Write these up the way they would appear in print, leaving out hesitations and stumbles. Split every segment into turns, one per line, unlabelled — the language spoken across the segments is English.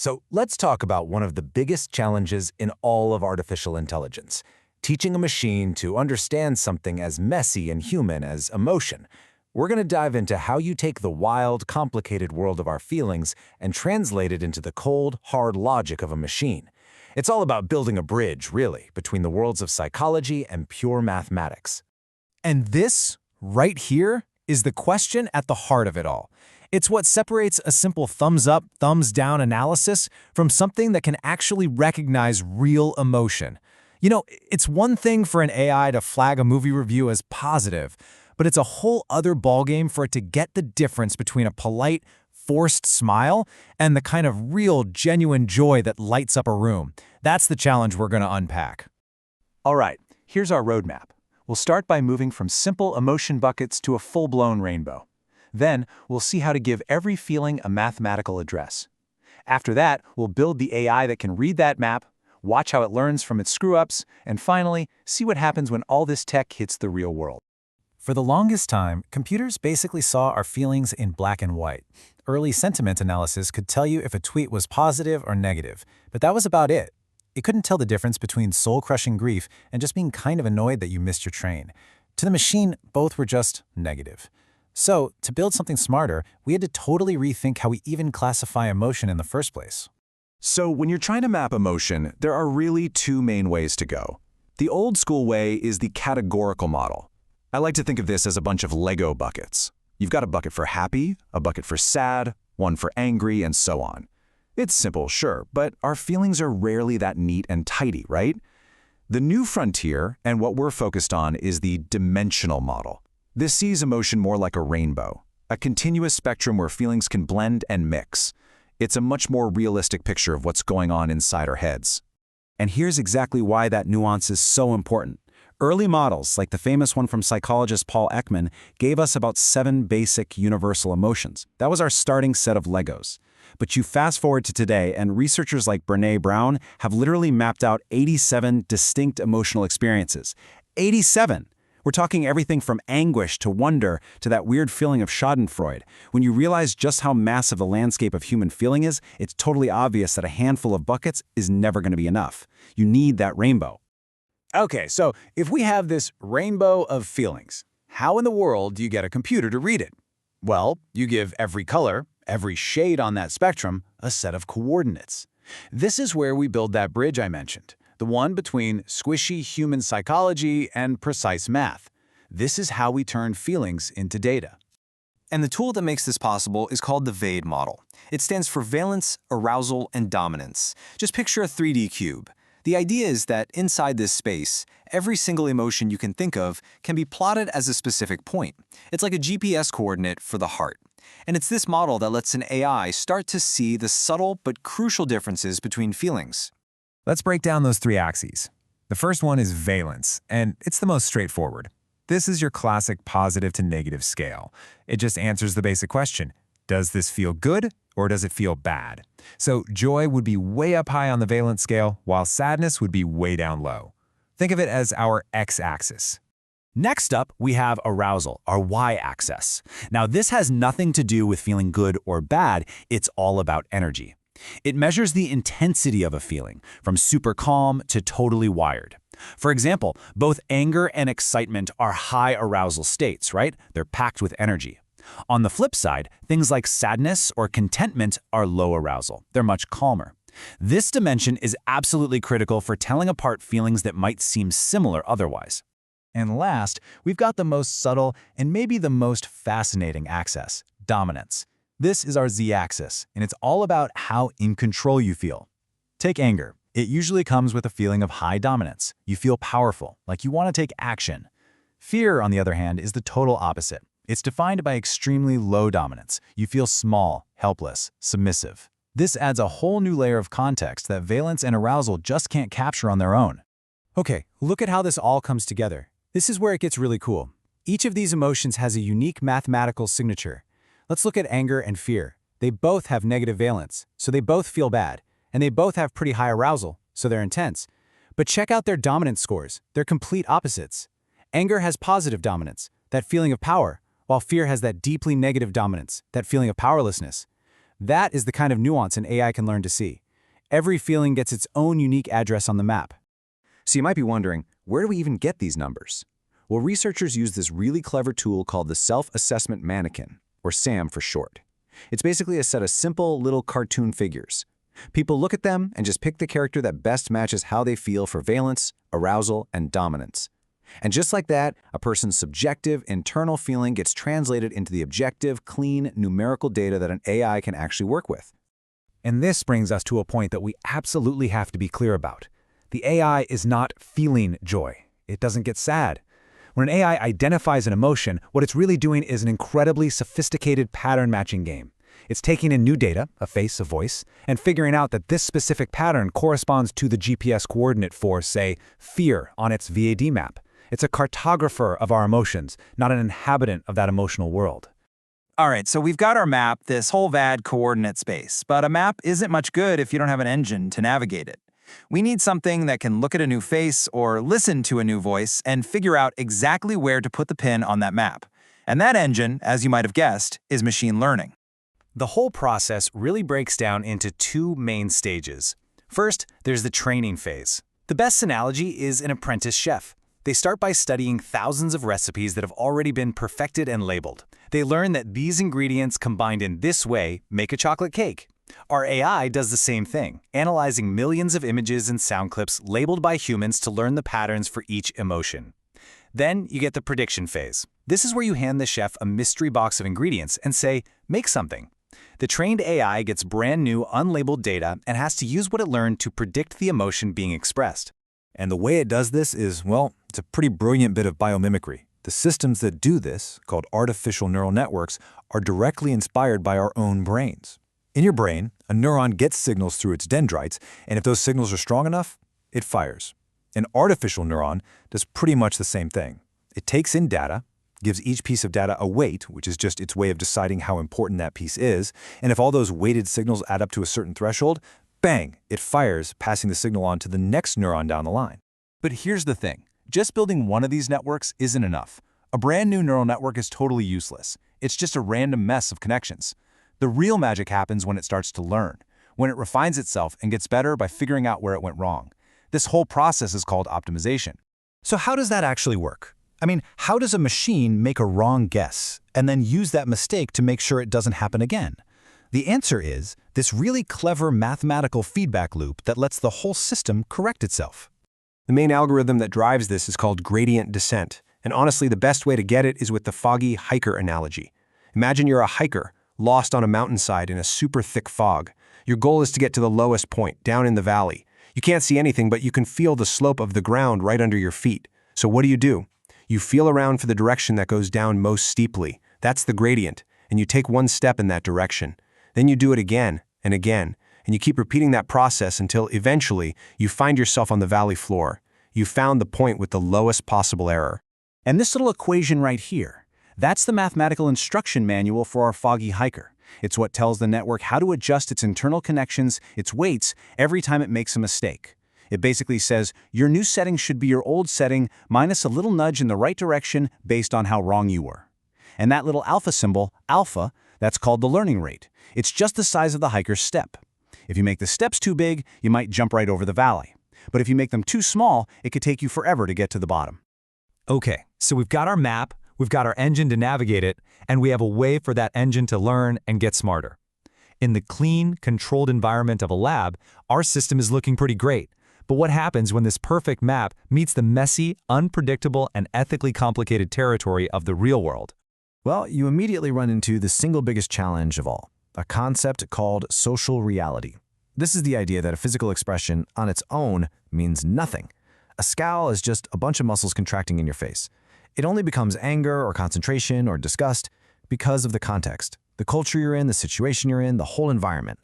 So let's talk about one of the biggest challenges in all of artificial intelligence, teaching a machine to understand something as messy and human as emotion. We're going to dive into how you take the wild, complicated world of our feelings and translate it into the cold, hard logic of a machine. It's all about building a bridge, really, between the worlds of psychology and pure mathematics.
And this, right here, is the question at the heart of it all. It's what separates a simple thumbs up, thumbs down analysis from something that can actually recognize real emotion. You know, it's one thing for an AI to flag a movie review as positive, but it's a whole other ballgame for it to get the difference between a polite, forced smile and the kind of real, genuine joy that lights up a room. That's the challenge we're going to unpack.
All right, here's our roadmap. We'll start by moving from simple emotion buckets to a full-blown rainbow. Then, we'll see how to give every feeling a mathematical address. After that, we'll build the AI that can read that map, watch how it learns from its screw-ups, and finally, see what happens when all this tech hits the real world.
For the longest time, computers basically saw our feelings in black and white. Early sentiment analysis could tell you if a tweet was positive or negative, but that was about it. It couldn't tell the difference between soul-crushing grief and just being kind of annoyed that you missed your train. To the machine, both were just negative. So, to build something smarter, we had to totally rethink how we even classify emotion in the first place.
So when you're trying to map emotion, there are really two main ways to go. The old school way is the categorical model. I like to think of this as a bunch of Lego buckets. You've got a bucket for happy, a bucket for sad, one for angry, and so on. It's simple, sure, but our feelings are rarely that neat and tidy, right? The new frontier, and what we're focused on, is the dimensional model. This sees emotion more like a rainbow, a continuous spectrum where feelings can blend and mix. It's a much more realistic picture of what's going on inside our heads.
And here's exactly why that nuance is so important. Early models, like the famous one from psychologist Paul Ekman, gave us about 7 basic universal emotions. That was our starting set of Legos. But you fast forward to today, and researchers like Brené Brown have literally mapped out 87 distinct emotional experiences. 87! We're talking everything from anguish to wonder to that weird feeling of schadenfreude. When you realize just how massive the landscape of human feeling is, it's totally obvious that a handful of buckets is never going to be enough. You need that rainbow.
Okay, so if we have this rainbow of feelings, how in the world do you get a computer to read it? Well, you give every color, every shade on that spectrum, a set of coordinates. This is where we build that bridge I mentioned. The one between squishy human psychology and precise math. This is how we turn feelings into data.
And the tool that makes this possible is called the VAD Model. It stands for Valence, Arousal, and Dominance. Just picture a 3D cube. The idea is that inside this space, every single emotion you can think of can be plotted as a specific point. It's like a GPS coordinate for the heart. And it's this model that lets an AI start to see the subtle but crucial differences between feelings.
Let's break down those 3 axes. The first one is valence, and it's the most straightforward. This is your classic positive to negative scale. It just answers the basic question, does this feel good or does it feel bad? So joy would be way up high on the valence scale, while sadness would be way down low. Think of it as our x-axis. Next up, we have arousal, our y-axis. Now this has nothing to do with feeling good or bad, it's all about energy. It measures the intensity of a feeling, from super calm to totally wired. For example, both anger and excitement are high arousal states, right? They're packed with energy. On the flip side, things like sadness or contentment are low arousal. They're much calmer. This dimension is absolutely critical for telling apart feelings that might seem similar otherwise. And last, we've got the most subtle and maybe the most fascinating axis, dominance. This is our z-axis, and it's all about how in control you feel. Take anger. It usually comes with a feeling of high dominance. You feel powerful, like you want to take action. Fear, on the other hand, is the total opposite. It's defined by extremely low dominance. You feel small, helpless, submissive. This adds a whole new layer of context that valence and arousal just can't capture on their own. Okay, look at how this all comes together. This is where it gets really cool. Each of these emotions has a unique mathematical signature. Let's look at anger and fear. They both have negative valence, so they both feel bad, and they both have pretty high arousal, so they're intense. But check out their dominance scores. They're complete opposites. Anger has positive dominance, that feeling of power, while fear has that deeply negative dominance, that feeling of powerlessness.
That is the kind of nuance an AI can learn to see. Every feeling gets its own unique address on the map.
So you might be wondering, where do we even get these numbers? Well, researchers use this really clever tool called the Self-Assessment Manikin, or SAM for short. It's basically a set of simple little cartoon figures. People look at them and just pick the character that best matches how they feel for valence, arousal, and dominance. And just like that, a person's subjective, internal feeling gets translated into the objective, clean, numerical data that an AI can actually work with.
And this brings us to a point that we absolutely have to be clear about. The AI is not feeling joy. It doesn't get sad. When an AI identifies an emotion, what it's really doing is an incredibly sophisticated pattern-matching game. It's taking in new data, a face, a voice, and figuring out that this specific pattern corresponds to the GPS coordinate for, say, fear on its VAD map. It's a cartographer of our emotions, not an inhabitant of that emotional world.
All right, so we've got our map, this whole VAD coordinate space, but a map isn't much good if you don't have an engine to navigate it. We need something that can look at a new face or listen to a new voice and figure out exactly where to put the pin on that map. And that engine, as you might have guessed, is machine learning.
The whole process really breaks down into two main stages. First, there's the training phase. The best analogy is an apprentice chef. They start by studying thousands of recipes that have already been perfected and labeled. They learn that these ingredients combined in this way make a chocolate cake. Our AI does the same thing, analyzing millions of images and sound clips labeled by humans to learn the patterns for each emotion. Then you get the prediction phase. This is where you hand the chef a mystery box of ingredients and say, make something. The trained AI gets brand new, unlabeled data and has to use what it learned to predict the emotion being expressed.
And the way it does this is, well, it's a pretty brilliant bit of biomimicry. The systems that do this, called artificial neural networks, are directly inspired by our own brains. In your brain, a neuron gets signals through its dendrites, and if those signals are strong enough, it fires. An artificial neuron does pretty much the same thing. It takes in data, gives each piece of data a weight, which is just its way of deciding how important that piece is, and if all those weighted signals add up to a certain threshold, bang, it fires, passing the signal on to the next neuron down the line.
But here's the thing. Just building one of these networks isn't enough. A brand new neural network is totally useless. It's just a random mess of connections. The real magic happens when it starts to learn, when it refines itself and gets better by figuring out where it went wrong. This whole process is called optimization.
So how does that actually work? I mean, how does a machine make a wrong guess and then use that mistake to make sure it doesn't happen again? The answer is this really clever mathematical feedback loop that lets the whole system correct itself.
The main algorithm that drives this is called gradient descent, and honestly the best way to get it is with the Foggy Hiker analogy. Imagine you're a hiker, lost on a mountainside in a super thick fog. Your goal is to get to the lowest point, down in the valley. You can't see anything, but you can feel the slope of the ground right under your feet. So what do? You feel around for the direction that goes down most steeply. That's the gradient, and you take one step in that direction. Then you do it again and again, and you keep repeating that process until eventually you find yourself on the valley floor. You found the point with the lowest possible error.
And this little equation right here, that's the mathematical instruction manual for our Foggy Hiker. It's what tells the network how to adjust its internal connections, its weights, every time it makes a mistake. It basically says, your new setting should be your old setting minus a little nudge in the right direction based on how wrong you were. And that little alpha symbol, alpha, that's called the learning rate. It's just the size of the hiker's step. If you make the steps too big, you might jump right over the valley. But if you make them too small, it could take you forever to get to the bottom.
Okay, so we've got our map, we've got our engine to navigate it, and we have a way for that engine to learn and get smarter. In the clean, controlled environment of a lab, our system is looking pretty great. But what happens when this perfect map meets the messy, unpredictable, and ethically complicated territory of the real world?
Well, you immediately run into the single biggest challenge of all, a concept called social reality. This is the idea that a physical expression on its own means nothing. A scowl is just a bunch of muscles contracting in your face. It only becomes anger or concentration or disgust because of the context, the culture you're in, the situation you're in, the whole environment.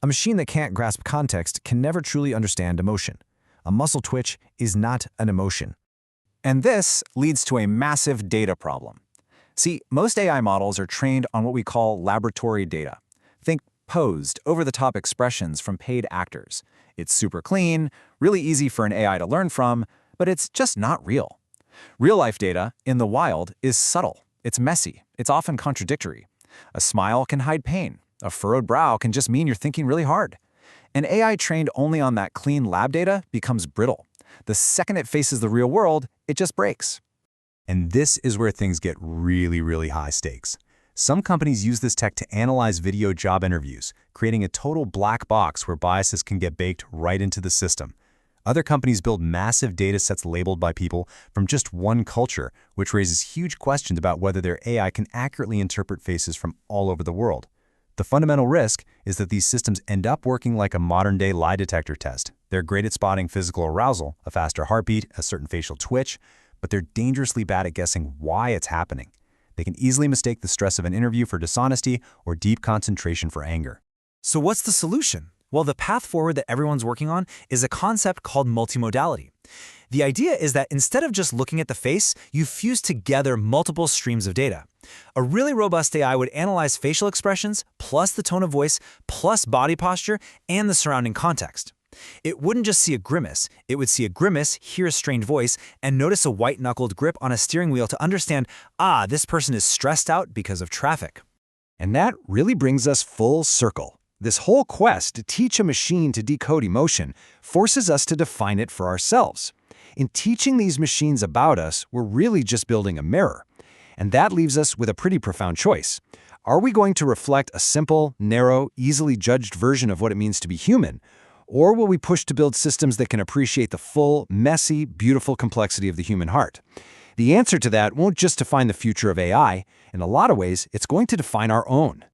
A machine that can't grasp context can never truly understand emotion. A muscle twitch is not an emotion.
And this leads to a massive data problem. See, most AI models are trained on what we call laboratory data. Think posed, over-the-top expressions from paid actors. It's super clean, really easy for an AI to learn from, but it's just not real. Real-life data, in the wild, is subtle. It's messy. It's often contradictory. A smile can hide pain.
A furrowed brow can just mean you're thinking really hard. An AI trained only on that clean lab data becomes brittle. The second it faces the real world, it just breaks.
And this is where things get really, really high stakes. Some companies use this tech to analyze video job interviews, creating a total black box where biases can get baked right into the system. Other companies build massive data sets labeled by people from just one culture, which raises huge questions about whether their AI can accurately interpret faces from all over the world. The fundamental risk is that these systems end up working like a modern-day lie detector test. They're great at spotting physical arousal, a faster heartbeat, a certain facial twitch, but they're dangerously bad at guessing why it's happening. They can easily mistake the stress of an interview for dishonesty or deep concentration for anger.
So what's the solution? Well, the path forward that everyone's working on is a concept called multimodality. The idea is that instead of just looking at the face, you fuse together multiple streams of data. A really robust AI would analyze facial expressions, plus the tone of voice, plus body posture, and the surrounding context. It wouldn't just see a grimace, it would see a grimace, hear a strained voice, and notice a white-knuckled grip on a steering wheel to understand, this person is stressed out because of traffic.
And that really brings us full circle. This whole quest to teach a machine to decode emotion forces us to define it for ourselves. In teaching these machines about us, we're really just building a mirror. And that leaves us with a pretty profound choice. Are we going to reflect a simple, narrow, easily judged version of what it means to be human? Or will we push to build systems that can appreciate the full, messy, beautiful complexity of the human heart? The answer to that won't just define the future of AI. In a lot of ways, it's going to define our own.